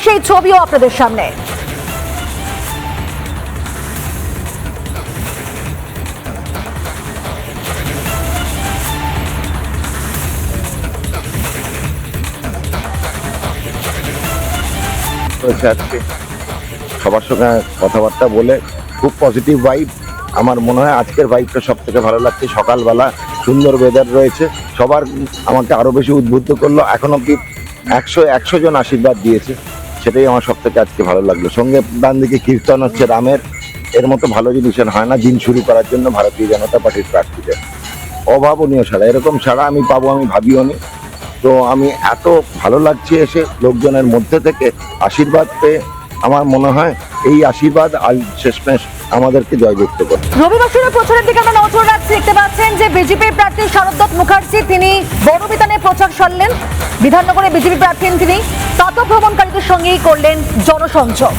সেই ছবিও আপনাদের সামনে। আজকে সবার সঙ্গে কথাবার্তা বলে খুব পজিটিভ ভাইব। আমার মনে হয় আজকের ভাইবটা সব থেকে ভালো লাগছে। সকালবেলা সুন্দর ওয়েদার রয়েছে, সবার আমাকে আরো বেশি উদ্বুদ্ধ করলো। এখন অব্দি 100 জন আশীর্বাদ দিয়েছে, সেটাই আমার সব থেকে আজকে ভালো লাগলো। সঙ্গে ডান দিকে কীর্তন হচ্ছে রামের। এর মতো ভালো জিনিস আর হয় না দিন শুরু করার জন্য ভারতীয় জনতা পার্টির প্রার্থীদের। অভাবনীয় সাড়া, এরকম সাড়া আমি পাবো আমি ভাবিও নি। তো আমি এত ভালো লাগছে এসে লোকজনের মধ্যে থেকে আশীর্বাদ পেয়ে। আমার মনে হয় এই আশীর্বাদ আজ শেষমেশ আমাদেরকে জয়যুক্ত করে। রবিবাসরের প্রচারের দিকে আমরা নজর রাখছি। দেখতে পাচ্ছেন যে বিজেপির প্রার্থী শারদত্ত মুখার্জি তিনি বড় বিতানে প্রচার সারলেন। বিধাননগরে বিজেপি প্রার্থী তিনি তত ভ্রমণকারীদের সঙ্গেই করলেন জনসংযোগ।